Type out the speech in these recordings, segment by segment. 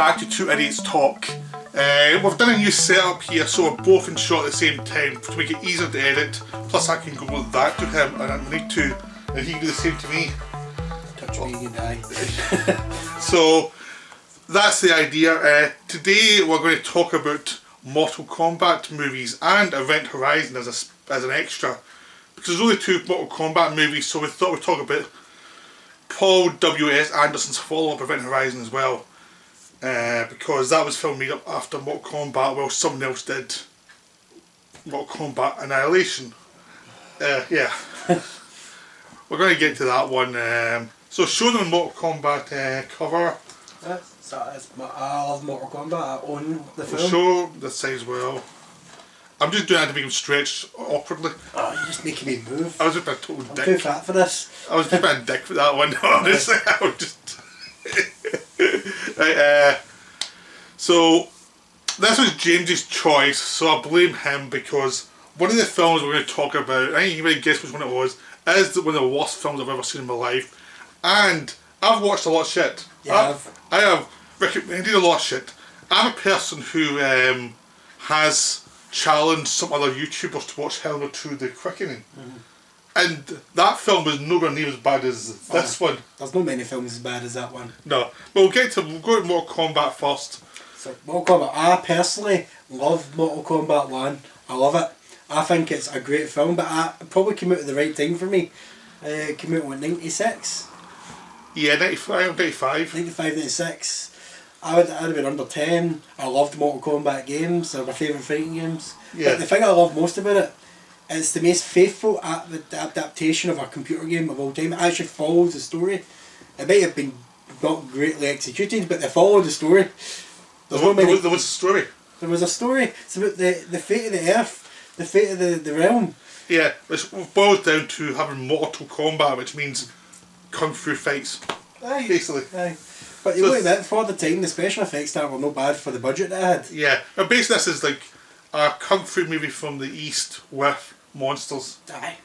back to Two Idiots Talk. We've done a new setup here, so we're both in shot at the same time to make it easier to edit. Plus I can go with that to him and I need to, and he can do the same to me. Touch me, you die. So that's the idea. Today we're going to talk about Mortal Kombat movies and Event Horizon as an extra. Because there's only two Mortal Kombat movies, so we thought we'd talk about Paul W.S. Anderson's follow-up Event Horizon as well. Because that was filmed up after Mortal Kombat, well, someone else did Mortal Kombat Annihilation. Yeah. We're going to get to that one. So shown on Mortal Kombat cover. I love Mortal Kombat, I own the film. We'll show this side as well. I'm just doing that to make him stretch awkwardly. Oh, you're just making me move. I was just a total dick. I'm too fat for this. I was just a dick for that one, honestly. I was just... Right, so this was James's choice, so I blame him because one of the films we're going to talk about, I think you might guess which one it was, is one of the worst films I've ever seen in my life. And I've watched a lot of shit. Yeah, I have recommended a lot of shit. I'm a person who has challenged some other YouTubers to watch Hellraiser 2 The Quickening. And that film was nowhere near as bad as this one. There's not many films as bad as that one. No. But we'll go to Mortal Kombat first. So, Mortal Kombat, I personally love Mortal Kombat 1. I love it. I think it's a great film, but it probably came out at the right time for me. It came out in 96. Yeah, 95, 95. 95, 96. I'd have been under 10. I loved Mortal Kombat games. They're my favourite fighting games. Yeah. But the thing I love most about it, it's the most faithful adaptation of a computer game of all time. It actually follows the story. It might have been not greatly executed, but they followed the story. There was a story. There was a story. It's about the fate of the earth, the fate of the realm. Yeah, it boils down to having Mortal Kombat, which means kung fu fights. Aye. Basically. Aye. But you look at that, for the time, the special effects that were not bad for the budget it had. Yeah, but basically this is like a kung fu movie from the East with monsters. Aye.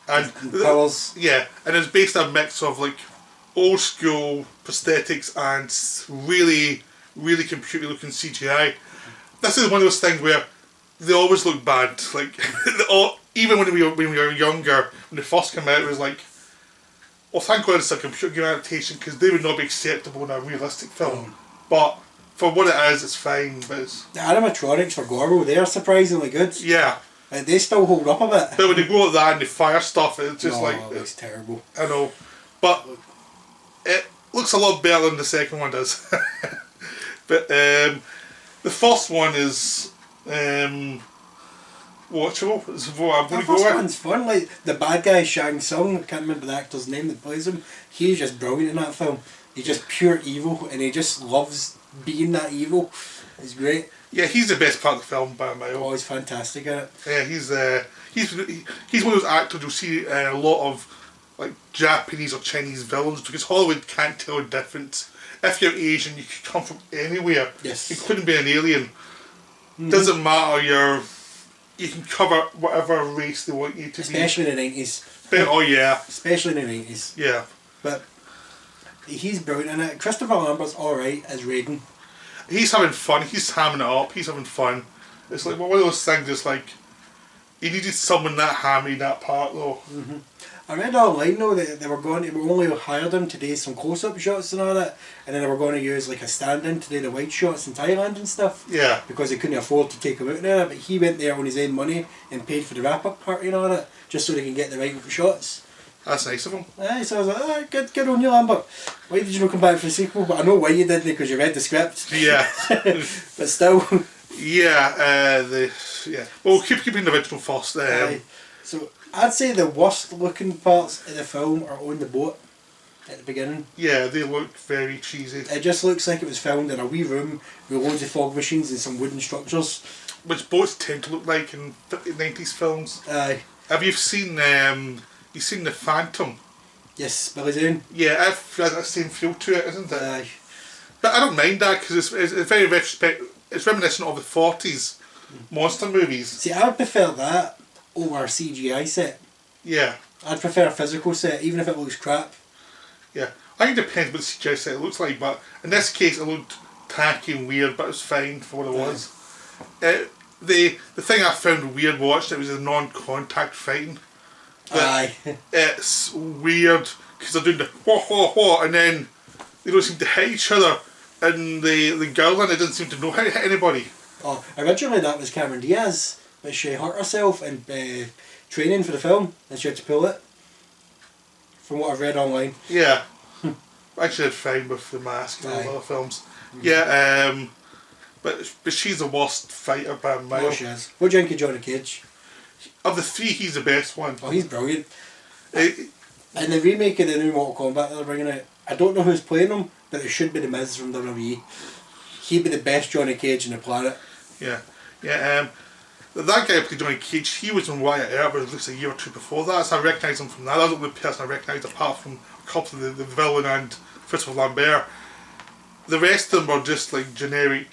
And powers. Yeah, and it's based on a mix of like old school prosthetics and really, really computer looking CGI. This is one of those things where they always look bad. Like even when we were younger, when they first came out, it was like, well, thank God it's a computer game adaptation because they would not be acceptable in a realistic film. But for what it is, it's fine. But the animatronics for Goro, they are surprisingly good. Yeah. Like, they still hold up a bit. But when they go at that and they fire stuff, it's just it looks terrible. I know. But it looks a lot better than the second one does. But the first one is watchable. Is what I'm going to go with. The first one's fun. Like, the bad guy, Shang Tsung, I can't remember the actor's name that plays him. He's just brilliant in that film. He's just pure evil and he just loves being that evil. It's great. Yeah, he's the best part of the film by a mile. Oh, he's fantastic at it. Yeah, he's one of those actors you'll see a lot of like Japanese or Chinese villains because Hollywood can't tell the difference. If you're Asian, you can come from anywhere. Yes. You couldn't be an alien. Doesn't matter. You can cover whatever race they want you to Especially be. in the 90s. Oh yeah. Especially in the 90s. Yeah. But he's brilliant in it. Christopher Lambert's alright as Raiden. He's having fun. He's hamming it up. He's having fun. It's like one of those things. It's like he needed someone that hammy that part though. I read online though that they were only hired him to do some close-up shots and all that, and then they were going to use like a stand-in to do the wide shots in Thailand and stuff. Yeah. Because they couldn't afford to take him out there, but he went there on his own money and paid for the wrap-up party and all that, just so they can get the right shots. That's nice of him. Aye, so I was like, good on you, Lambert. Why did you not come back for the sequel? But I know why you didn't, because you read the script. Yeah. But still. Yeah, well, keeping the original first. So I'd say the worst looking parts of the film are on the boat at the beginning. Yeah, they look very cheesy. It just looks like it was filmed in a wee room with loads of fog machines and some wooden structures. Which boats tend to look like in 90s films. Aye. Have you seen you've seen The Phantom? Yes, Billy Zane. Yeah, it has that same feel to it, isn't it? Aye. But I don't mind that because it's very it's reminiscent of the 40s monster movies. See, I would prefer that over a CGI set. Yeah. I'd prefer a physical set, even if it looks crap. Yeah. I think it depends what the CGI set it looks like, but in this case it looked tacky and weird, but it was fine for what it was. The thing I found weird watching it was the non-contact fighting. Aye. It's weird because they're doing the wha wha wha and then they don't seem to hit each other, and the girl in it doesn't seem to know how to hit anybody. Oh, originally that was Cameron Diaz, but she hurt herself in training for the film, and she had to pull it. From what I've read online. Yeah. Actually did fine with the mask and all the other films. Yeah, but she's the worst fighter by a mile. Oh, she is. What do you think of Johnny Cage? Of the three, he's the best one. Oh, he's brilliant. And the remake of the new Mortal Kombat that they're bringing out, I don't know who's playing him, but it should be the Miz from WWE. He'd be the best Johnny Cage on the planet. Yeah, yeah. That guy who played Johnny Cage, he was in Wyatt Earp, but at least a year or two before that, so I recognised him from that. That was the only person I recognised apart from a couple of the villain and Christopher Lambert. The rest of them were just like generic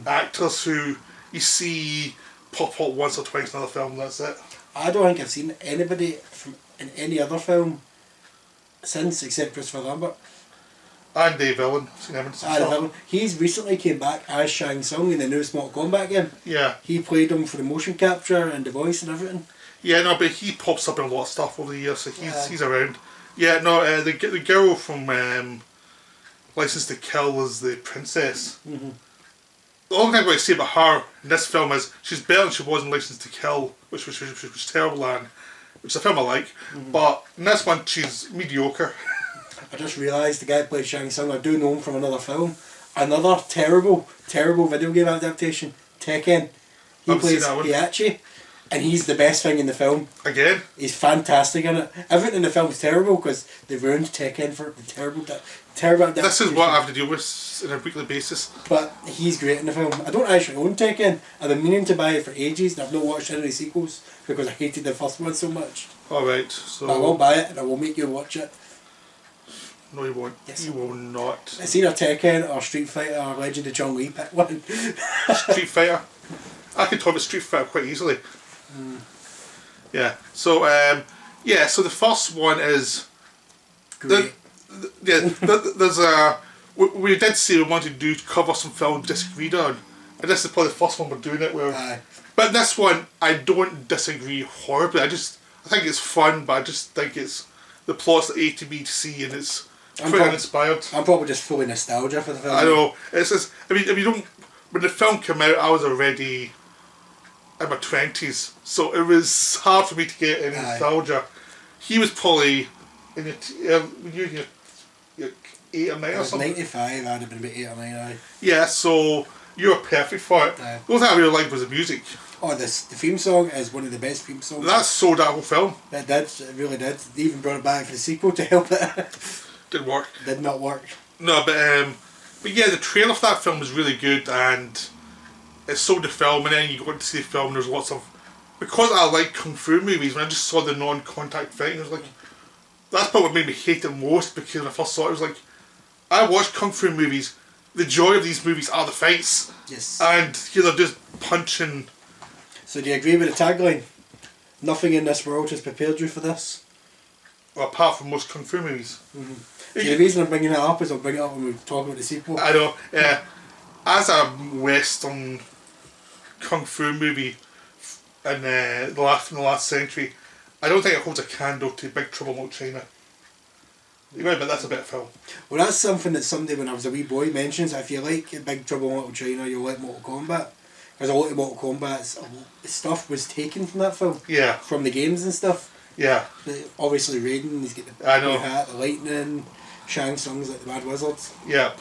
actors who you see pop up once or twice in another film, that's it. I don't think I've seen anybody from in any other film since except Christopher Lambert. And the villain. Seen him in some stuff. Villain. He's recently came back as Shang Tsung in the new Mortal Kombat game. Yeah. He played him for the motion capture and the voice and everything. Yeah, no, but he pops up in a lot of stuff over the years, so he's around. Yeah, no, the girl from License to Kill is the princess. Mm-hmm. The only thing I'm going to say about her in this film is she's better than she was in License to Kill, which was terrible, and which is a film I like. But in this one, she's mediocre. I just realised the guy who played Shang Tsung, I do know him from another film. Another terrible video game adaptation, Tekken. He plays Heihachi, and he's the best thing in the film. Again? He's fantastic in it. Everything in the film is terrible because they ruined Tekken for the terrible adaptation. This is what I have to deal with on a weekly basis. But he's great in the film. I don't actually own Tekken. I've been meaning to buy it for ages and I've not watched any of the sequels because I hated the first one so much. Alright, so... But I will buy it and I will make you watch it. No, you won't. Yes, you will not. It's either Tekken or Street Fighter or Legend of Chong Li. Pick one. Street Fighter. I can talk about Street Fighter quite easily. Yeah. So so the first one is Great. There's a we did say we wanted to cover some films disagreed on, and this is probably the first one we're doing it with. But this one I don't disagree horribly. I think it's fun, but I just think it's the plot's the A to B to C, and it's pretty uninspired. I'm probably just full of nostalgia for the film. I know. It's just, I mean, if you don't, when the film came out, I was already in my 20s, so it was hard for me to get any nostalgia. He was probably in your 8 or 9 or something. 95, I'd have been about 8 or 9. Aye. Yeah, so you were perfect for it. Aye. The only thing I really liked was the music. Oh, the theme song is one of the best theme songs. That sold that whole film. It did, it really did. They even brought it back for the sequel to help it. Didn't work. Did not work. No, but yeah, the trailer for that film was really good, and it sold the film, and then you go to see the film and there's lots of... Because I like Kung Fu movies, when I just saw the non-contact fighting, I was like... That's probably what made me hate it most, because when I first saw it, I was like... I watch Kung Fu movies, the joy of these movies are the fights. Yes. And here they're just punching... So do you agree with the tagline? Nothing in this world has prepared you for this? Well, apart from most Kung Fu movies. See, the reason I'm bringing it up is I'll bring it up when we talk about the sequel. I know, as a Western Kung Fu movie in the last century, I don't think it holds a candle to Big Trouble in Little China. You might admit that's a better film. Well, that's something that somebody when I was a wee boy mentions. If you like Big Trouble in Little China, you'll like Mortal Kombat. Because a lot of Mortal Kombat stuff was taken from that film. Yeah. From the games and stuff. Yeah. Obviously Raiden, he's got the blue hat, the lightning, Shang Tsung's like the Mad Wizard. Yep.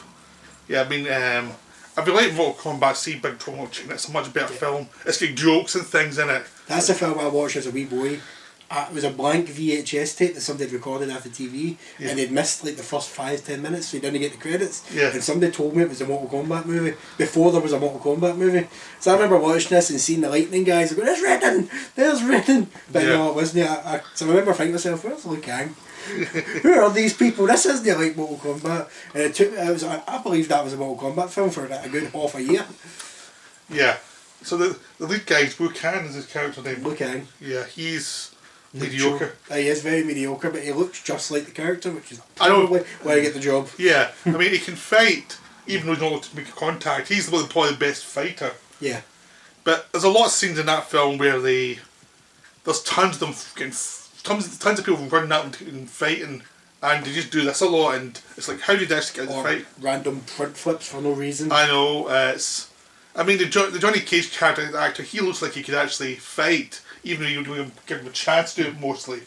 Yeah, I mean, I'd be like Mortal Kombat, see Big Trouble in Little China, it's a much better film. It's got jokes and things in it. That's a film I watched as a wee boy. It was a blank VHS tape that somebody had recorded off the TV, and they'd missed like the first 5-10 minutes, so you didn't get the credits. Yeah. And somebody told me it was a Mortal Kombat movie before there was a Mortal Kombat movie. So I remember watching this and seeing the lightning guys going, "There's Raiden! There's Raiden!" But no, it wasn't. So I remember thinking to myself, "Where's Liu Kang? Who are these people? This isn't like Mortal Kombat." And I believe that was a Mortal Kombat film for a good half a year. Yeah. So the lead guy, Liu Kang is his character name. Liu Kang. Yeah, he's mediocre. He is very mediocre, but he looks just like the character, which is probably why he get the job. Yeah, I mean, he can fight even though he's not allowed to make contact. He's probably the best fighter. Yeah. But there's a lot of scenes in that film where there's tons of them getting, tons of people running out and fighting, and they just do this a lot, and it's like, how did they actually get the fight? Random front flips for no reason. I know, I mean, the Johnny Cage character, the actor, he looks like he could actually fight, even though you don't give him a chance to do it mostly.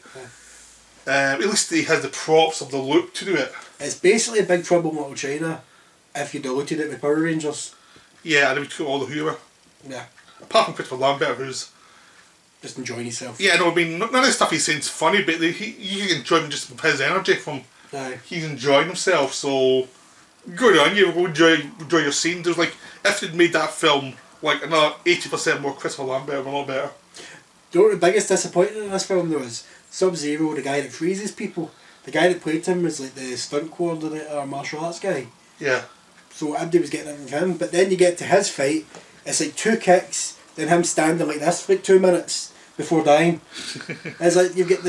Yeah. At least he has the props of the look to do it. It's basically a Big Trouble in Little China if you diluted it with Power Rangers. Yeah, and then we took all the humor. Yeah. Apart from Christopher Lambert, who's just enjoying himself. Yeah, no, I mean, none of the stuff he's saying's funny, but you can enjoy him just from his energy, from he's enjoying himself, so good on you, enjoy your scene. There's like, if they'd made that film like another 80% more Christopher Lambert, a lot better. Do you know what the biggest disappointment in this film though is? Sub-Zero, the guy that freezes people, the guy that played him was like the stunt coordinator or martial arts guy. Yeah. So everybody was getting everything from him, but then you get to his fight, it's like 2 kicks, then him standing like this for like 2 minutes before dying. It's like you get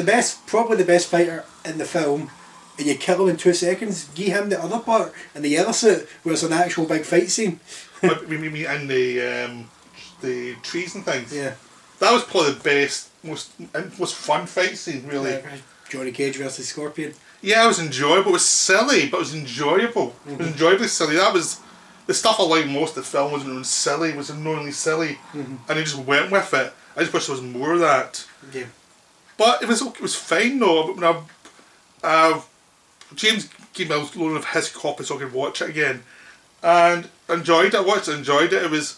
probably the best fighter in the film, and you kill him in 2 seconds. Give him the other part in the yellow suit where it's an actual big fight scene. We mean in the trees and things. Yeah. That was probably the best, most fun fight scene, really. Yeah, Johnny Cage versus Scorpion. Yeah, it was enjoyable. It was silly, but it was enjoyable. It was enjoyably silly. That was the stuff I liked most of the film. Wasn't silly. It was annoyingly silly, and he just went with it. I just wish there was more of that. Yeah. But it was fine though. James gave me a loan of his copy so I could watch it again, and enjoyed it. I watched it, enjoyed it.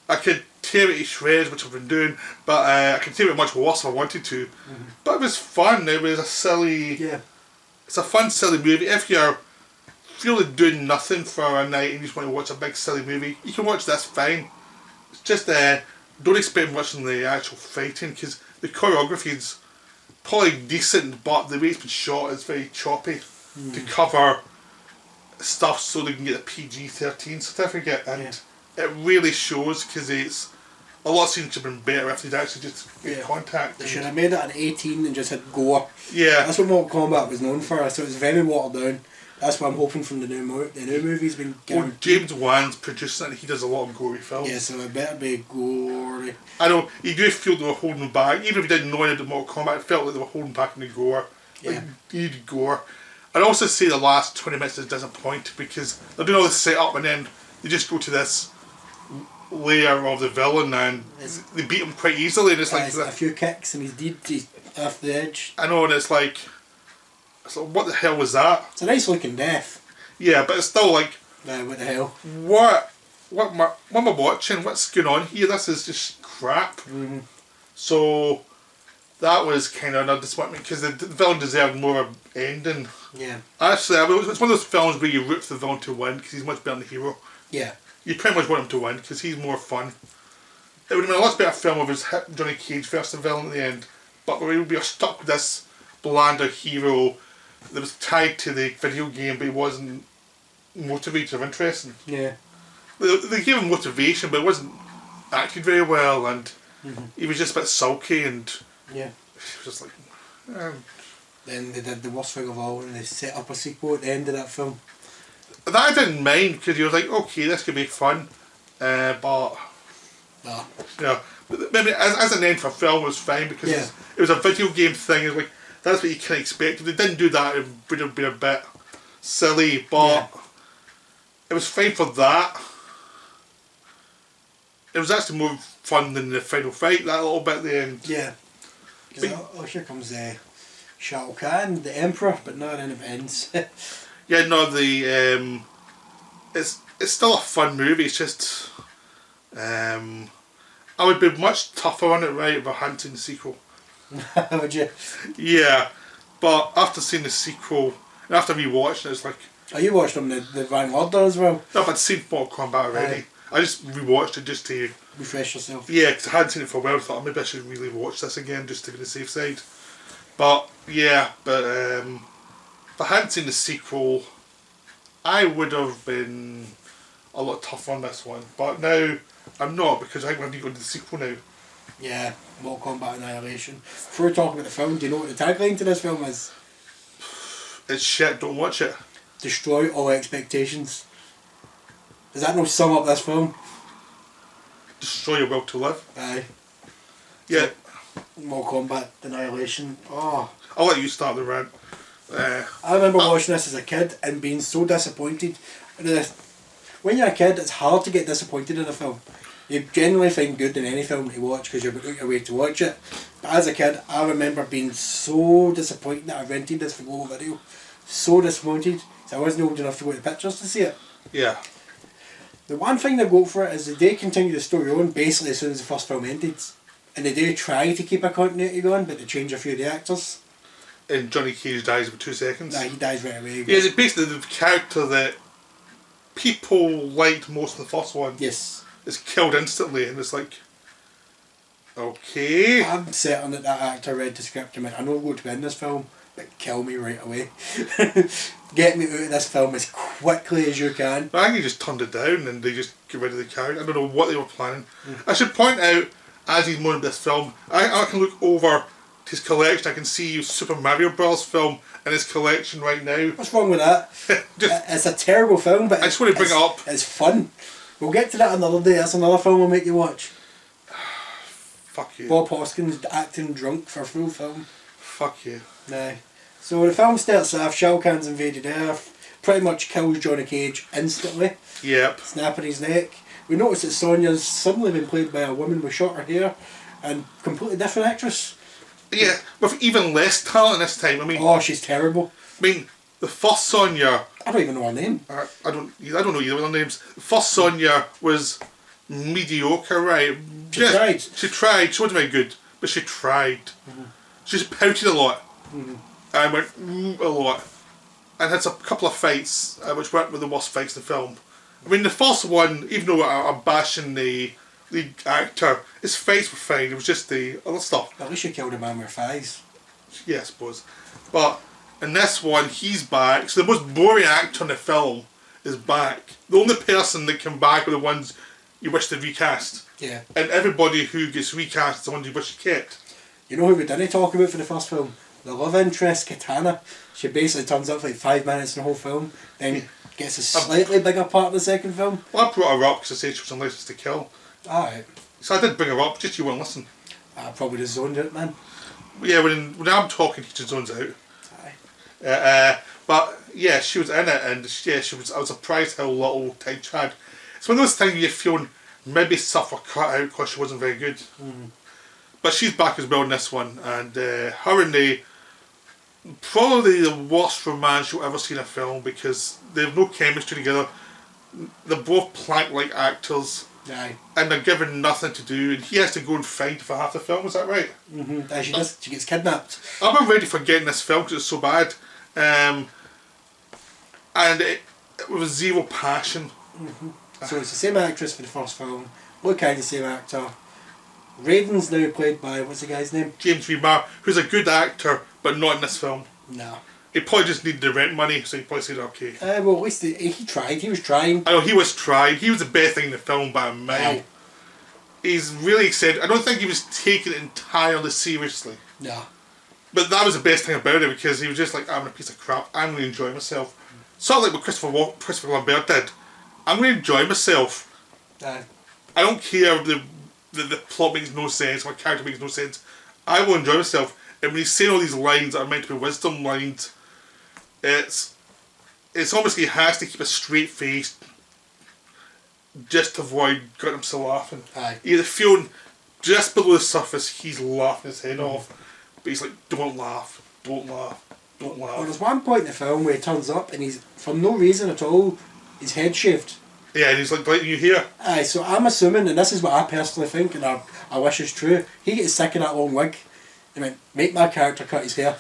I could tear it to shreds, which I've been doing, but I could tear it much worse if I wanted to. But it was fun. It was a silly. Yeah. It's a fun, silly movie. If you're really doing nothing for a night and you just want to watch a big, silly movie, you can watch this fine. It's just don't expect much in the actual fighting, because the choreography is probably decent, but the way it's been shot is very choppy to cover stuff so they can get a PG-13 certificate, and it really shows, because it's a lot of scenes have been better if they'd actually just get contact. They should have made it an 18 and just had gore. Yeah. That's what Mortal Kombat was known for, so it's very watered down. That's what I'm hoping from the new movie's been Well, James Wan's producing it, he does a lot of gory films. Yeah, so it better be gory. I know, you do feel they were holding back, even if you didn't know any of the Mortal Kombat, it felt like they were holding back in the gore. Yeah. Like, you needed gore. I'd also say the last 20 minutes is disappointing, because they're doing all this setup and then they just go to this layer of the villain and they beat him quite easily, and it's like a few kicks and he's off the edge. I know, and it's like what the hell was that? It's a nice looking death. Yeah, but it's still like, what the hell? What am I watching? What's going on here? This is just crap. So that was kind of a disappointment, because the villain deserved more of an ending. Yeah. Actually, it's one of those films where you root for the villain to win, because he's much better than the hero. Yeah. You pretty much want him to win, because he's more fun. It would have been a lot better film if it was Johnny Cage versus the villain at the end, but we would be stuck with this blander hero that was tied to the video game, but he wasn't motivated or interesting. Yeah. They gave him motivation, but it wasn't acted very well, and he was just a bit sulky, and yeah, it was just like. Then they did the worst thing of all, and they set up a sequel at the end of that film. That I didn't mind, because you was like, okay, this could be fun, but maybe as an end for a film it was fine, because it was a video game thing. It was like, that's what you can expect. If they didn't do that, it would have been a bit silly, but it was fine for that. It was actually more fun than the final fight, that little bit at the end. Yeah. Here comes Shao Kahn, the Emperor, but not then it ends. Yeah, no, it's still a fun movie. It's just I would be much tougher on it, right, if I hadn't seen the sequel. Would you? Yeah, but after seeing the sequel and after rewatching it, it's like. Oh, you watched them the Van Order as well? No, but I'd seen Mortal Kombat already. I just rewatched it just to refresh yourself. Yeah, because I hadn't seen it for a while. I thought maybe I should really watch this again just to be on the safe side. But yeah, if I hadn't seen the sequel, I would have been a lot tougher on this one. But now I'm not, because I think we're going to go to the sequel now. Yeah, Mortal Kombat Annihilation. Before we talk about the film, do you know what the tagline to this film is? It's shit, don't watch it. Destroy all expectations. Does that not sum up this film? Destroy your will to live. Aye. Yeah. Mortal Kombat Annihilation. Oh. I'll let you start the rant. I remember watching this as a kid and being so disappointed. When you're a kid, it's hard to get disappointed in a film. You generally find good in any film to watch because you're out your way to watch it. But as a kid, I remember being so disappointed that I rented this for Global Video. So disappointed. So I wasn't old enough to go to the pictures to see it. Yeah. The one thing they go for it is that they continue the story on basically as soon as the first film ended. And they do try to keep a continuity going, but they change a few of the actors. And Johnny Cage dies in 2 seconds. Nah, he dies right away. Yeah, it's basically the character that people liked most in the first one. Yes. Is killed instantly, and it's like, okay. I'm certain that actor read the script and went, I know I'm going to be in this film, but kill me right away. Get me out of this film as quickly as you can. I think he just turned it down and they just get rid of the character. I don't know what they were planning. I should point out, as he's moaning this film, I can look over his collection. I can see Super Mario Bros. Film in his collection right now. What's wrong with that? It's a terrible film, but I just want to bring it up. It's fun. We'll get to that another day. That's another film we'll make you watch. Fuck you. Bob Hoskins acting drunk for a full film. Fuck you. Nah. So the film starts off, Shao Kahn's invaded Earth, pretty much kills Johnny Cage instantly. Yep. Snapping his neck. We notice that Sonya's suddenly been played by a woman with shorter hair and completely different actress. Yeah, with even less talent this time. I mean, oh, she's terrible. I mean, the first Sonya. I don't even know her name. I don't know either of their names. The first Sonya was mediocre, right? She tried. She tried. She wasn't very good, but she tried. She just pouted a lot and went a lot, and had a couple of fights which weren't the worst fights in the film. I mean, the first one, even though I'm bashing the actor, his fights were fine. It was just the other stuff. At least you killed a man with thighs. Yeah, I suppose. But in this one, he's back. So the most boring actor in the film is back. The only person that can back are the ones you wish to recast. Yeah. And everybody who gets recast is the ones you wish you kept. You know who we didn't talk about for the first film? The love interest, Katana. She basically turns up for like 5 minutes in the whole film, then gets a slightly bigger part in the second film. Well, I brought her up because I said she was on License to Kill. Alright. So I did bring her up, just you wouldn't listen. I probably just zoned it, man. Yeah, when I'm talking, he just zones out. Aye. But yeah, she was in it, and yeah, I was surprised how little time she had. It's one of those things you feel maybe suffer cut out because she wasn't very good. But she's back as well in this one, and her and they probably the worst romance you'll ever see in a film because they have no chemistry together. They're both plank-like actors. Aye. And they're given nothing to do, and he has to go and fight for half the film. Is that right? She does. She gets kidnapped. I'm ready for getting this film because it's so bad, and it was zero passion. So it's the same actress for the first film. Look, kind of the same actor. Raiden's now played by, what's the guy's name? James Remar, who's a good actor, but not in this film. No. He probably just needed the rent money, so he probably said okay. Well, at least he tried. He was trying. I know he was trying. He was the best thing in the film by a mile. Aye. He's really excited. I don't think he was taking it entirely seriously. No. But that was the best thing about it because he was just like, I'm a piece of crap. I'm going to enjoy myself. Sort of like what Christopher Lambert did. I'm going to enjoy myself. Aye. I don't care if the plot makes no sense, my character makes no sense. I will enjoy myself. And when he's saying all these lines that are meant to be wisdom lines, it's almost like he has to keep a straight face just to avoid getting himself laughing. Aye. You're feeling just below the surface, he's laughing his head off. But he's like, don't laugh, don't laugh, don't laugh. Well, there's one point in the film where he turns up and he's, for no reason at all, his head shaved. Yeah, and he's like letting you hear. Aye, so I'm assuming, and this is what I personally think, and I wish it's true, he gets sick of that long wig. He went, make my character cut his hair.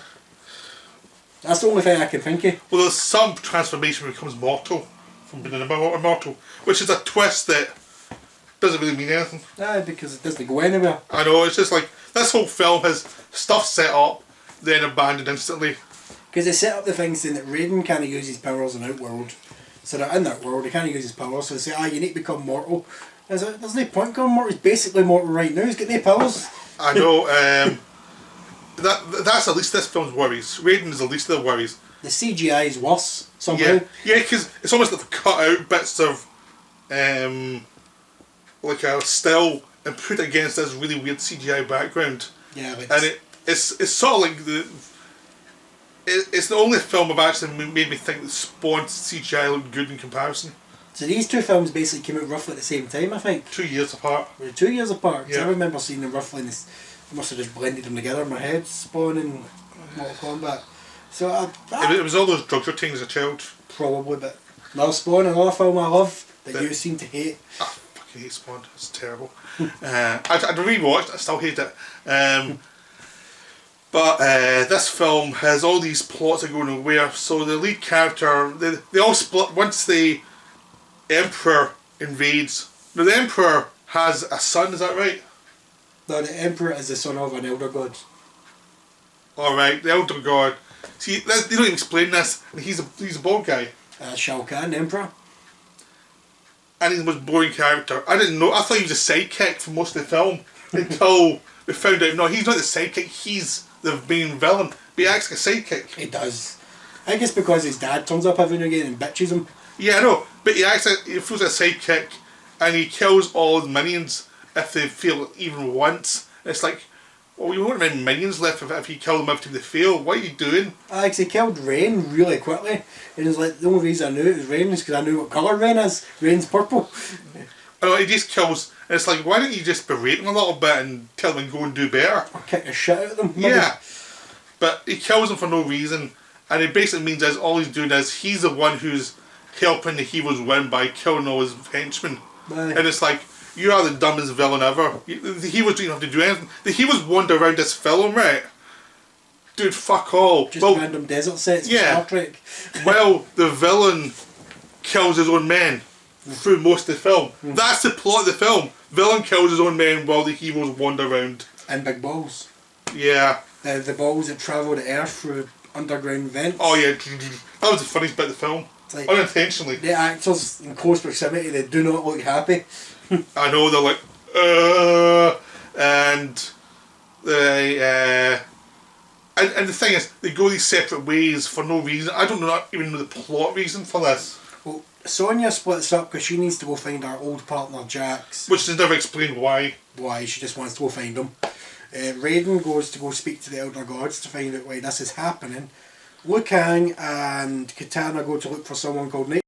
That's the only thing I can think of. Well, there's some transformation where he becomes mortal from being immortal, which is a twist that doesn't really mean anything. Aye, because it doesn't go anywhere. I know, it's just like, this whole film has stuff set up, then abandoned instantly. Because they set up the thing saying that Raiden can't use his powers in Outworld. So that in that world, he can't use his powers, so they say, you need to become mortal. There's no point becoming mortal, he's basically mortal right now, he's got no powers. I know, that's at least this film's worries. Raiden is the least of the worries. The CGI is worse, somehow. Yeah, because it's almost like they've cut out bits of like a still and put it against this really weird CGI background. Yeah, like And it's sort of like it's the only film I've actually made me think that Spawn CGI looked good in comparison. so these two films basically came out roughly at the same time, I think. 2 years apart. They were 2 years apart. 'Cause Yeah. I remember seeing them roughly in this. I must have just blended them together in my head, Spawn and Mortal Kombat. So It was all those drugs you're taking as a child. probably, but another Spawn, another film I love that you seem to hate. I fucking hate Spawn. It's terrible. I'd rewatched it. I still hate it. But this film has all these plots that go nowhere. So the lead character, they all split once the Emperor invades. Now the Emperor has a son. Is that right? No, the Emperor is the son of an elder god. Alright, the Elder God. See, they don't even explain this. He's a bald guy. Shao Kahn, the Emperor. And he's the most boring character. I didn't know. I thought he was a sidekick for most of the film. Until we found out, no, he's not the sidekick. He's the main villain. But he acts like a sidekick. He does. I think it's because his dad turns up every now and again and bitches him. Yeah, I know. But he feels like a sidekick. And he kills all his minions if they fail even once. It's like, well, you won't have any minions left if you kill them every time they fail. What are you doing? Because he killed Rain really quickly. And it's like, the only reason I knew it was Rain is because I knew what colour Rain is. Rain's purple. I know, he just kills. And it's like, why don't you just berate them a little bit and tell them to go and do better? Or kick the shit out of them. Maybe. Yeah. But he kills them for no reason. And it basically means that all he's doing is he's the one who's helping the heroes win by killing all his henchmen. Aye. And it's like, you are the dumbest villain ever. The heroes don't have to do anything. The heroes wander around this film, right? Dude, fuck all. Just random desert sets from Star Trek. Well, the villain kills his own men through most of the film. That's the plot of the film. Villain kills his own men while the heroes wander around. And big balls. Yeah. The balls that travel to Earth through underground vents. Oh yeah, that was the funniest bit of the film. Like, unintentionally. The actors in close proximity, they do not look happy. I know, they're like, and they, and the thing is, they go these separate ways for no reason. I don't not even know the plot reason for this. Well, Sonia splits up because she needs to go find her old partner Jax. Which is never explained why. Why, she just wants to go find him. Raiden goes to go speak to the Elder Gods to find out why this is happening. Liu Kang and Katana go to look for someone called Night,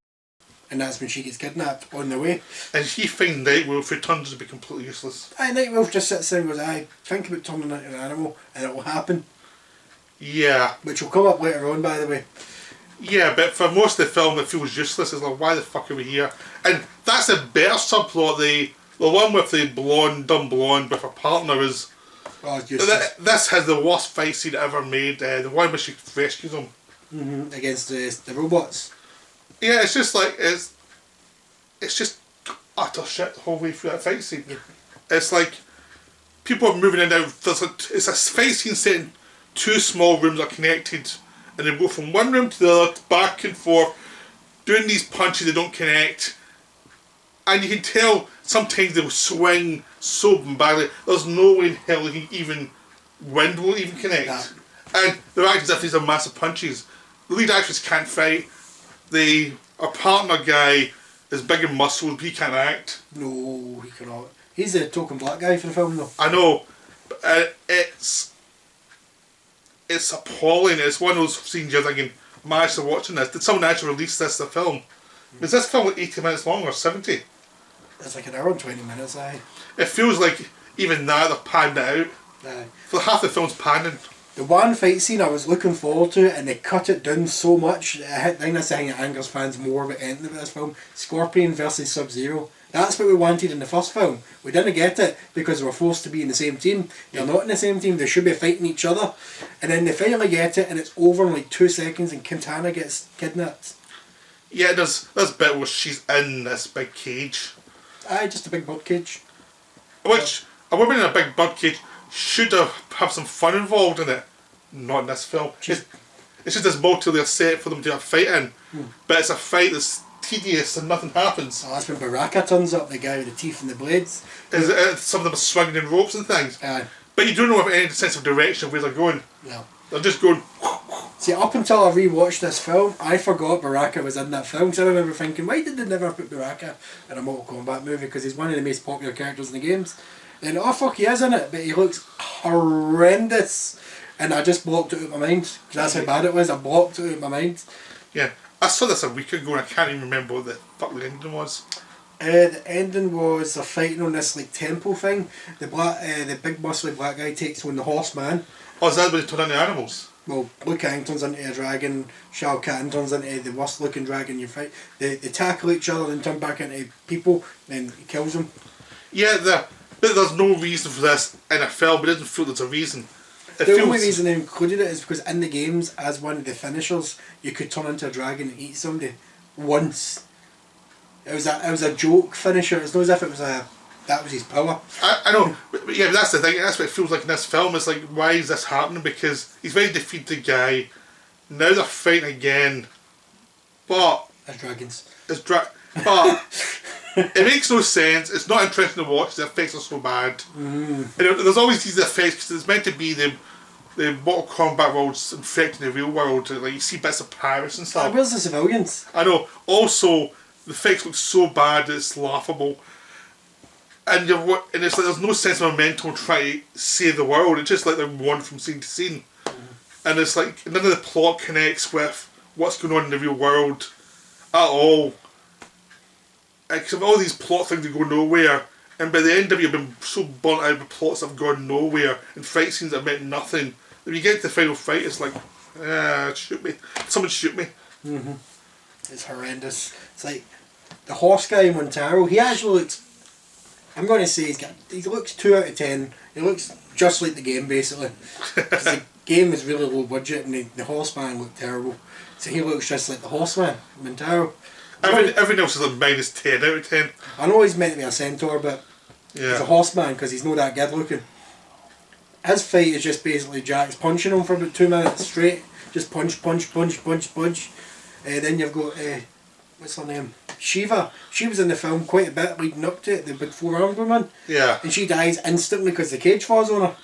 and that's when she gets kidnapped on the way. And she finds Nightwolf, who turns to be completely useless. Nightwolf just sits there and goes, think about turning into an animal and it will happen. Yeah. Which will come up later on, by the way. Yeah, but for most of the film it feels useless. It's like, why the fuck are we here? And that's a better subplot. The one with the dumb blonde with her partner is... Oh, this has the worst fight scene ever made. The one where she rescues them. Against the robots. Yeah, it's just like, it's just utter shit the whole way through that fight scene. Yeah. It's like, people are moving in and out. It's a fight scene set in two small rooms that are connected, and they go from one room to the other, back and forth, doing these punches that don't connect. And you can tell sometimes they will swing so badly, there's no way in hell they can even, wind will even connect. Nah. And they're acting as if these are massive punches. The lead actress can't fight. Our partner guy is big in muscles, but he can't act. No, he cannot. He's the token black guy for the film though. I know, but it's appalling. It's one of those scenes you're thinking, am I actually watching this? Did someone actually release this as a film? Is this film like 80 minutes long or 70? It's like an hour and 20 minutes, aye. It feels like even now they've panned it out. Aye. For half the film's panning. The one fight scene I was looking forward to, and they cut it down so much, I think that's the thing that angers fans more about anything about this film. Scorpion versus Sub-Zero. That's what we wanted in the first film. We didn't get it because they were forced to be in the same team. They're not in the same team, they should be fighting each other. And then they finally get it, and it's over in like 2 seconds, and Katana gets kidnapped. Yeah, there's this bit where she's in this big cage. Aye, just a big bird cage. Which, a woman in a big bird cage should have some fun involved in it. Not in this film. It's just this multi-layer set for them to have a fight in. But it's a fight that's tedious and nothing happens. Oh, that's when Baraka turns up, the guy with the teeth and the blades. Some of them are swinging in ropes and things. Aye. But you don't know with any sense of direction of where they're going. No. They're just going... See, up until I rewatched this film, I forgot Baraka was in that film. So I remember thinking, why did they never put Baraka in a Mortal Kombat movie? Because he's one of the most popular characters in the games. And oh fuck, he is in it, but he looks horrendous. And I just blocked it out of my mind. That's how bad it was. I blocked it out of my mind. Yeah, I saw this a week ago and I can't even remember what the fuck the ending was. The ending was they're fighting on this like temple thing. The big muscly black guy takes on the horseman. Oh, is that when they turn into animals? Well, Liu Kang turns into a dragon, Shao Kahn turns into the worst looking dragon you fight. They tackle each other and turn back into people, then he kills them. Yeah, but there's no reason for this in a film, but it doesn't feel there's a reason. The only reason they included it is because in the games, as one of the finishers, you could turn into a dragon and eat somebody once. It was a joke finisher. It's not as if it was that was his power. I know, but yeah, but that's the thing. That's what it feels like in this film. It's like, why is this happening? Because he's very defeated guy. Now they're fighting again, but As dragons. but it makes no sense. It's not interesting to watch. The effects are so bad. And there's always these effects because it's meant to be the Mortal Kombat world's infecting the real world. Like you see bits of Paris and stuff. Where's the civilians? I know. Also, the effects look so bad it's laughable. And it's like there's no sense of momentum trying to save the world. It's just like they're one from scene to scene. And it's like none of the plot connects with what's going on in the real world at all. Except all these plot things that go nowhere. And by the end of it, you've been so burnt out with plots that have gone nowhere and fight scenes that meant nothing. When you get to the final fight, it's like, shoot me. Someone shoot me. It's horrendous. It's like the horse guy in Montaro. He actually looks. I'm going to say he looks 2 out of 10. He looks just like the game basically. 'Cause the game is really low budget and the horseman looked terrible. So he looks just like the horseman, Montaro. Everything else is a minus 10 out of 10. I know he's meant to be a centaur, but he's a horseman because he's not that good looking. His fight is just basically Jack's punching him for about 2 minutes straight. Just punch, punch, punch, punch, punch. Then you've got, what's her name? Shiva. She was in the film quite a bit leading up to it, the big 4-armed woman. Yeah. And she dies instantly because the cage falls on her.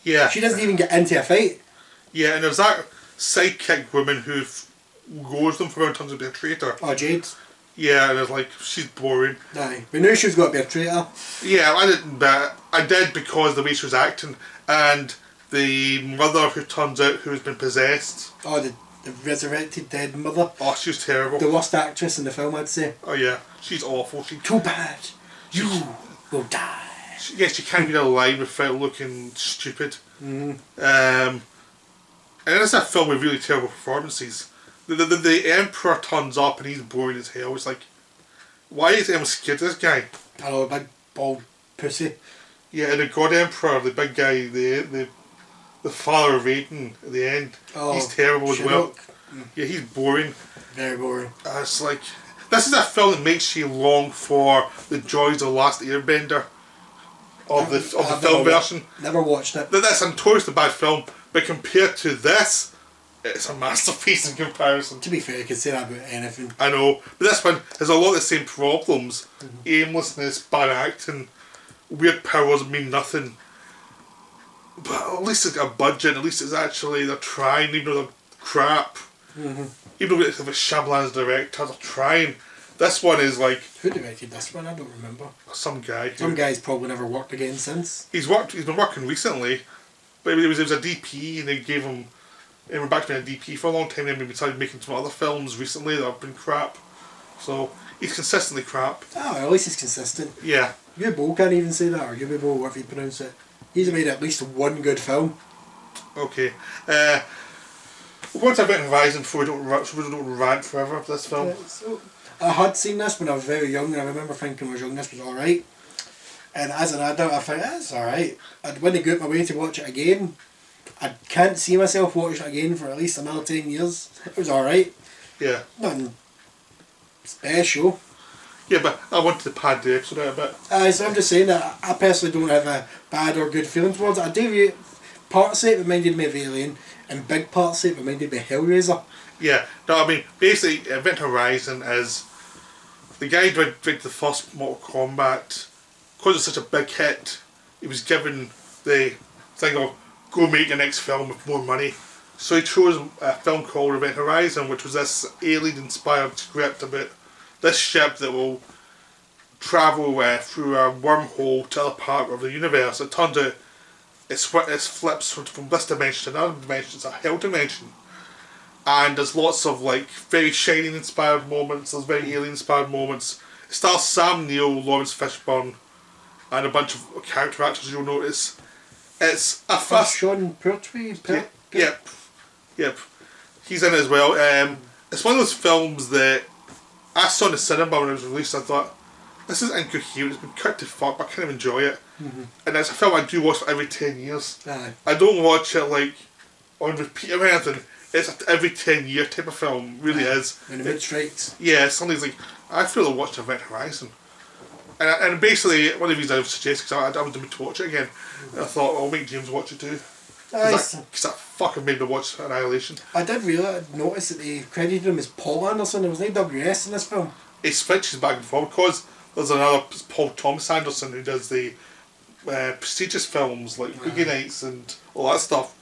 Yeah. She doesn't even get into a fight. Yeah, and there's that sidekick woman who goes them for around turns to be a traitor. Oh, Jade. Yeah, and it's like, she's boring. Aye. We knew she was going to be a traitor. Yeah, I didn't, but I did because the way she was acting and the mother who turns out who has been possessed. Oh, the resurrected dead mother. Oh, she was terrible. The worst actress in the film, I'd say. Oh yeah, she's awful. Too bad. You will die. She can't get a line without looking stupid. And it's a film with really terrible performances. The Emperor turns up and he's boring as hell. It's like, why is anyone scared of this guy? I know, a big bald pussy. Yeah, and the God Emperor, the big guy, the father of Raiden at the end, he's terrible as well. Yeah, he's boring. Very boring. It's like, this is a film that makes you long for the joys of the Last Airbender of the film version. Never watched it. That's a notoriously bad film, but compared to this, it's a masterpiece in comparison. To be fair, you could say that about anything. I know, but this one has a lot of the same problems. Aimlessness, bad acting, weird powers mean nothing. But at least it's got a budget, at least it's actually, they're trying, even though they're crap. Even though it's a Shyamalan's director, they're trying. This one is like... Who directed this one? I don't remember. Some guy. Some guy's probably never worked again since. He's been working recently, but it was a DP and they gave him... He went back to being a DP for a long time and then he started making some other films recently that have been crap. So, he's consistently crap. Oh, well, at least he's consistent. Yeah. Yubo can't even say that, or Yubo, whatever you pronounce it. He's made at least one good film. Okay. Once I've written Horizon before we don't rant forever for this film. So, I had seen this when I was very young and I remember thinking when I was young this was alright. And as an adult I thought, it's alright. And when I go out my way to watch it again, I can't see myself watching it again for at least another 10 years. It was alright. Yeah. Nothing special. Yeah, but I wanted to pad the episode out a bit. So I'm just saying that I personally don't have a bad or good feeling towards it. I do. Parts of it reminded me of Alien, and big parts of it reminded me of Hellraiser. Yeah, no, I mean, basically, Event Horizon is the guy who did the first Mortal Kombat. Because it's such a big hit, he was given the thing of go make your next film with more money. So he chose a film called Event Horizon, which was this alien-inspired script about this ship that will travel through a wormhole to other part of the universe. It turns out it flips from this dimension to another dimension. It's a hell dimension. And there's lots of like very Shining-inspired moments, there's very Alien-inspired moments. It stars Sam Neill, Lawrence Fishburne, and a bunch of character actors you'll notice. It's a fast... Sean Pertwee? Yep. He's in it as well. It's one of those films that I saw in the cinema when it was released. I thought, this is incoherent, it's been cut to fuck, but I kind of enjoy it. And it's a film I do watch every 10 years. I don't watch it like on repeat or anything. It's an every 10 year type of film, really is. When the mood strikes. Yeah, somebody's like, I feel like watching Event Horizon. And basically, one of the reasons I would suggest, because I would need to watch it again, and I thought, I'll make James watch it too. Because that fucking made me watch Annihilation. I did notice that they credited him as Paul Anderson. There was no WS in this film. He switches back and forth because there's another Paul Thomas Anderson who does the prestigious films like Boogie Nights and all that stuff.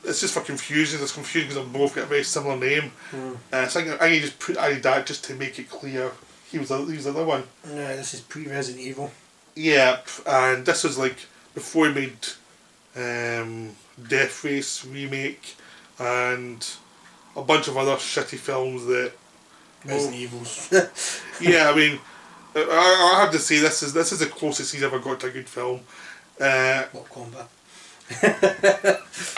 It's just for confusion. It's confusing because they both got a very similar name. So I think he just added that just to make it clear he was the other one. No, this is pre-Resident Evil. Yeah, and this was like before he made Death Race remake and a bunch of other shitty films that Resident Evils. Yeah, I mean, I have to say this is the closest he's ever got to a good film. Mortal Kombat.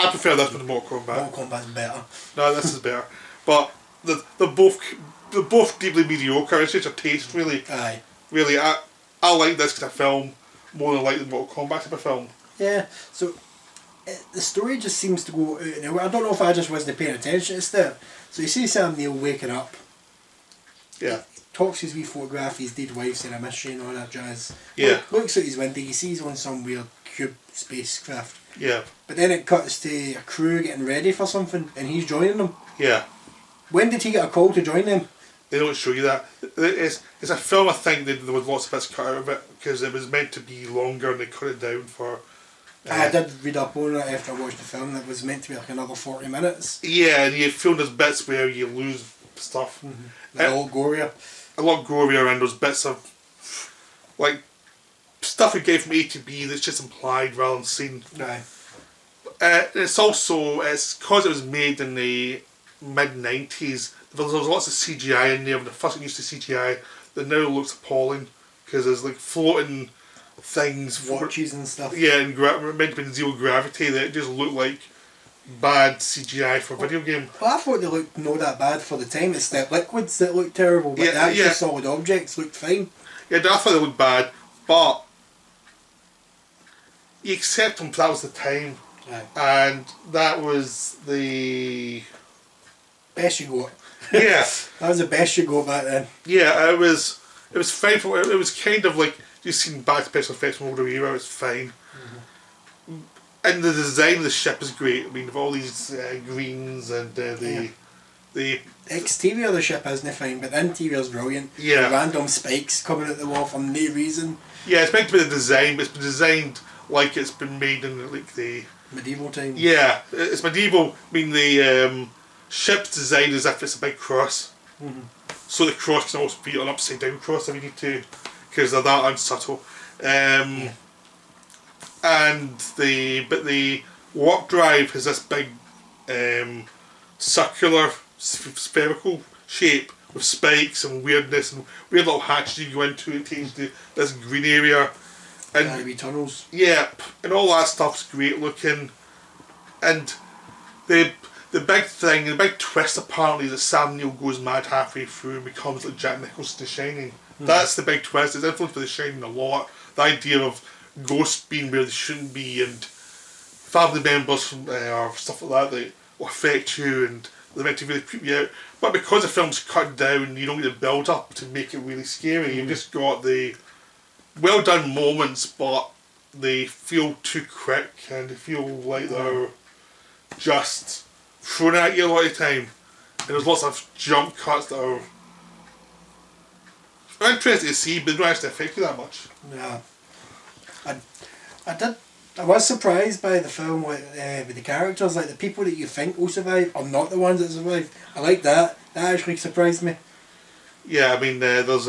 I prefer this one to Mortal Kombat. Mortal Kombat's better. No, this is better. But they're both deeply mediocre. It's just a taste, really. Aye. Really, I like this kind of film more than I like the Mortal Kombat type of film. Yeah, so the story just seems to go out and out. I don't know if I just wasn't paying attention to stuff. So you see Sam Neill waking up. Yeah. Talks his wee photograph, his dead wife saying I miss you and all that jazz. Yeah. Looks out his window, he sees on some weird cube spacecraft. Yeah. But then it cuts to a crew getting ready for something and he's joining them. Yeah. When did he get a call to join them? They don't show you that. It's a film, I think, that there was lots of bits cut out of it because it was meant to be longer and they cut it down for... I did read up on it after I watched the film. It was meant to be like another 40 minutes. Yeah, and you feel there's bits where you lose stuff. A lot gorier. A lot gorier, and there's bits of like stuff you get from A to B that's just implied rather than seen. Right. It's because it was made in the mid-90s. There was lots of CGI in there. When they first got used to CGI, that now looks appalling because there's like floating things, watches and stuff. Yeah, and meant to be in zero gravity that just look like bad CGI for a video game. Well, I thought they looked not that bad for the time. It's the liquids that looked terrible, but the actual solid objects looked fine. Yeah, I thought they looked bad, but you accept them. That was the time, right. And that was the best you got. Yeah, that was the best you got back then. Yeah, it was fine for it. Was kind of like you've seen bad special effects from older era. It's fine. And the design of the ship is great. I mean, with all these greens and the exterior of the ship isn't fine, but the interior is brilliant. Yeah. The random spikes coming out the wall for no reason. Yeah, it's meant to be the design, but it's been designed like it's been made in like the medieval times. Yeah, it's medieval. I mean, the ship's designed as if it's a big cross. So the cross can also be an upside down cross if you need to, because they're that unsubtle. And the warp drive has this big circular spherical shape with spikes and weirdness and weird little hatches you go into. It takes to this green area and tunnels. Yep, and all that stuff's great looking. And the big thing, the big twist apparently is that Sam Neill goes mad halfway through and becomes like Jack Nicholson to Shining. That's the big twist. It's influenced by The Shining a lot. The idea of ghosts being where they shouldn't be and family members from, or stuff like that will affect you and they're meant to really creep you out. But because the film's cut down, you don't get the build up to make it really scary. You've just got the well done moments, but they feel too quick and they feel like they're just thrown at you a lot of the time. And there's lots of jump cuts that are interesting to see, but they don't actually affect you that much. Yeah. I did I was surprised by the film with the characters, like the people that you think will survive are not the ones that survive. I like that. That actually surprised me. Yeah, I mean, there's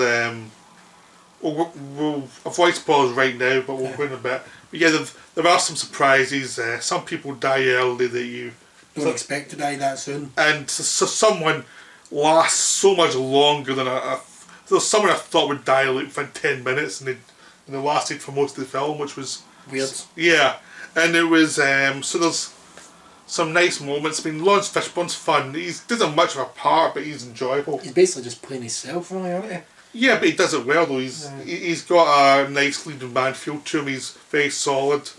we'll avoid spoilers right now, but we'll go in a bit. But yeah, there are some surprises. Some people die early that you Don't expect to die that soon. and so someone lasts so much longer than there's someone I thought would die like within 10 minutes, and they lasted for most of the film, which was Weird. Yeah, and it was so there's some nice moments. I mean, Lawrence Fishburne's fun. He doesn't much of a part, but he's enjoyable. He's basically just playing himself, really, isn't he? Yeah, but he does it well though. He's got a nice leading man feel to him. He's very solid.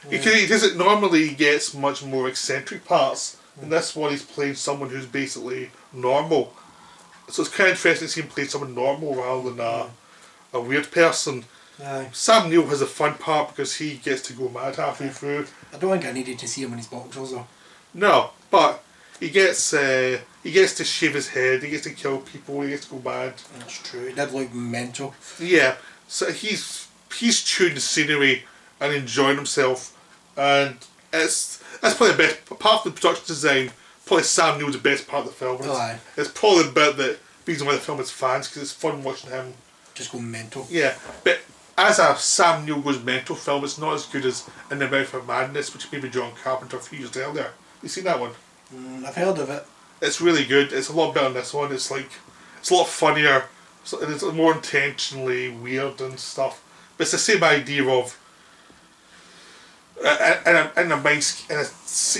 He doesn't normally gets much more eccentric parts. In this one, he's playing someone who's basically normal. So it's kind of interesting to see him play someone normal rather than a weird person. Sam Neill has a fun part because he gets to go mad halfway through. I don't think I needed to see him in his boxers though. No, but he gets to shave his head. He gets to kill people. He gets to go mad. That's true. He did look mental. Yeah, so he's chewing the scenery and enjoying himself, and that's probably the best. Apart from the production design, probably Sam Neill's the best part of the film. It's probably the bit that reason why the film is fans, because it's fun watching him just go mental. Yeah, but as a Sam Neill goes mental film, it's not as good as In the Mouth of Madness, which maybe John Carpenter a few years earlier. You seen that one? I've heard of it. It's really good. It's a lot better than this one. It's a lot funnier. It's more intentionally weird and stuff. But it's the same idea of in a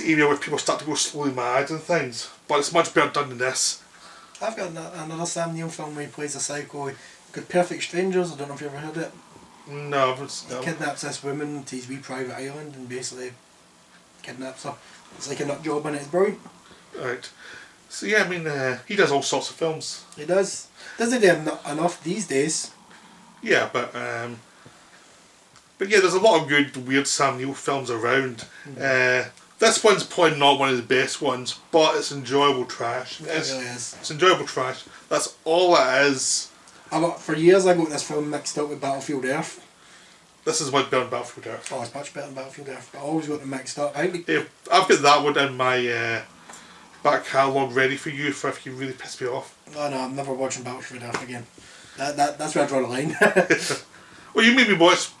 area where people start to go slowly mad and things. But it's much better done than this. I've got another Sam Neill film where he plays a psycho. Called Perfect Strangers. I don't know if you ever heard it. No, He kidnaps this woman to his wee private island and basically kidnaps her. It's like a nut job and it's brilliant. Right. So yeah, I mean, he does all sorts of films. He does. Doesn't do enough these days. Yeah, but yeah, there's a lot of good, weird Sam Neill films around. This one's probably not one of the best ones, but it's enjoyable trash. It really is. It's enjoyable trash. That's all it is. For years I got this film mixed up with Battlefield Earth. This is much better than Battlefield Earth. Oh, it's much better than Battlefield Earth. But I always got them mixed up. I've got that one in my back catalogue ready for you if you really piss me off. Oh no, I'm never watching Battlefield Earth again. That's where I draw the line. Well, you made me watch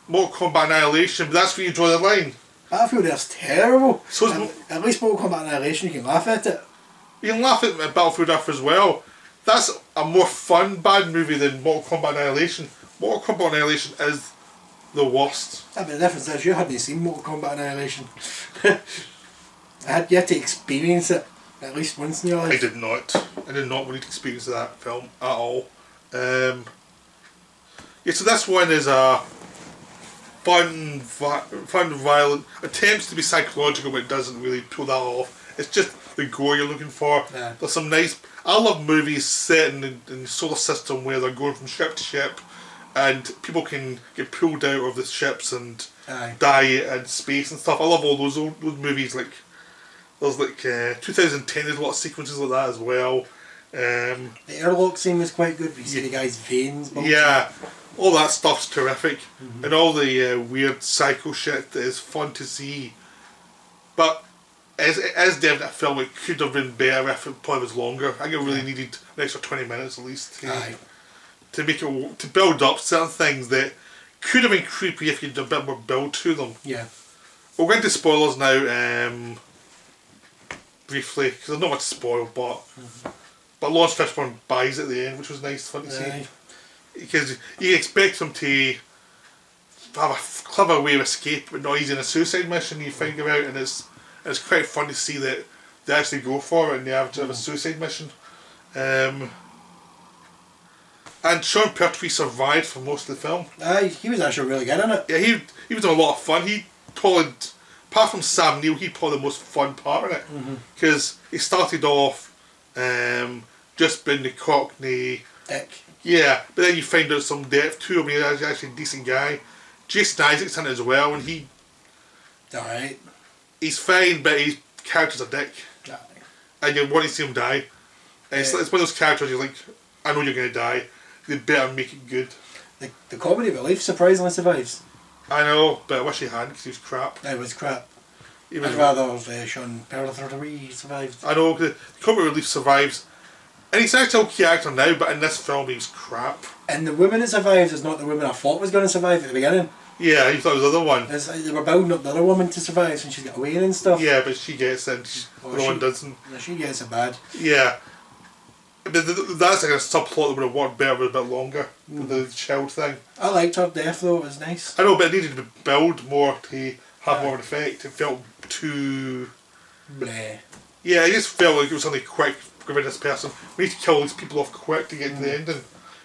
Mortal Kombat Annihilation, but that's where you draw the line. Battlefield Earth's terrible. So at least Mortal Kombat Annihilation, you can laugh at it. You can laugh at Battlefield Earth as well. That's a more fun bad movie than Mortal Kombat Annihilation. Mortal Kombat Annihilation is the worst. Yeah, but the difference is you hadn't seen Mortal Kombat Annihilation. You had to experience it at least once in your life. I did not. I did not want to experience that film at all. Yeah, so this one is a fun, violent, attempts to be psychological, but it doesn't really pull that off. It's just the gore you're looking for. Yeah. There's some nice. I love movies set in the solar system where they're going from ship to ship, and people can get pulled out of the ships and die in space and stuff. I love all those movies. Like there's 2010. There's a lot of sequences like that as well. The airlock scene was quite good. You see the guy's veins. Yeah, all that stuff's terrific, and all the weird psycho shit that is fun to see. But as definitely a film, it could have been better if it probably was longer. I think it really needed an extra 20 minutes at least to make it, to build up certain things that could have been creepy if you'd done a bit more build to them. Yeah. We'll get into spoilers now, briefly, because there's not much to spoil, but Lawrence Fishburne buys at the end, which was nice fun to see. Because you expect him to have a clever way of escape, but not easy in a suicide mission. You find out, and it's quite fun to see that they actually go for it and they have to have a suicide mission. And Sean Pertwee survived for most of the film. He was actually really good in it. Yeah, he was a lot of fun. He probably, apart from Sam Neill, he probably the most fun part in it. Because he started off just being the Cockney dick. Yeah, but then you find out some depth to him. He's actually a decent guy. Jason Isaacs in it as well, and alright. He's fine, but his character's a dick. And you want to see him die. And it's one of those characters you're like, I know you're going to die. They better make it good. The comedy relief surprisingly survives. I know, but I wish he hadn't because he was crap. It was crap. He was, I'd rather have Sean Pertwee survived. I know, the Comic Relief survives. And he's actually a key actor now, but in this film he was crap. And the woman that survives is not the woman I thought was going to survive at the beginning. Yeah, you thought it was the other one. It's like they were building up the other woman to survive since she's got away and stuff. Yeah, but she gets it, and the one doesn't. She gets it bad. Yeah. But that's like a subplot that would have worked better with a bit longer. The child thing. I liked her death though, it was nice. I know, but it needed to build more to have more of an effect. It felt too... Bleh. Yeah, it just felt like it was something quick. Get rid of this person. We need to kill these people off quick to get to the ending.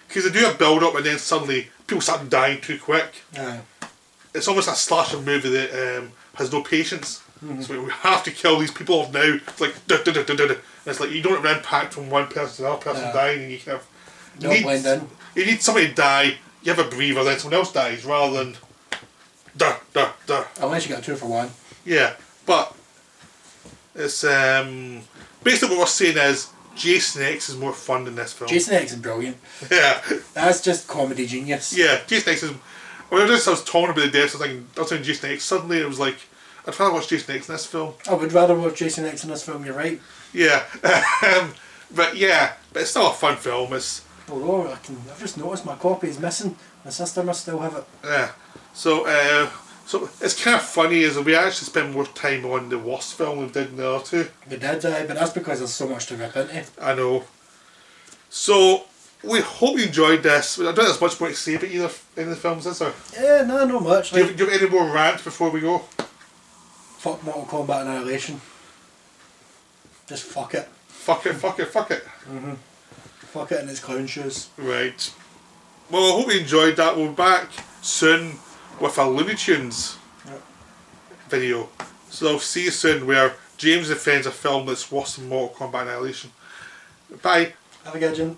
Because they do a build up and then suddenly people start dying too quick. It's almost a slasher movie that has no patience. So we have to kill these people off now. It's like duh, duh, duh, duh, duh, duh. And it's like you don't have an impact from one person to another person dying, and you kind of blend in. You need somebody to die. You have a breather, then someone else dies, rather than duh duh duh. Unless you got 2 for 1. Yeah, but it's basically what we're saying is Jason X is more fun than this film. Jason X is brilliant. Yeah. That's just comedy genius. Yeah, Jason X is... When I was talking about the deaths, I was saying Jason X, suddenly it was like, I'd rather watch Jason X in this film. I would rather watch Jason X in this film, you're right. Yeah. But it's still a fun film. It's... Although, I've just noticed my copy is missing. My sister must still have it. Yeah. So it's kind of funny is that we actually spend more time on the worst film than we did in the other two. We did, but that's because there's so much to rip into. I know. So, we hope you enjoyed this. I don't think there's much more to say about either in the films, is there? Yeah, no, not much. Do you have any more rants before we go? Fuck Mortal Kombat Annihilation. Just fuck it. Fuck it, fuck it, fuck it. Fuck it in its clown shoes. Right. Well, I hope you enjoyed that. We'll be back soon with a Looney Tunes video. So I'll see you soon where James defends a film that's worse than Mortal Kombat Annihilation. Bye. Have a good one.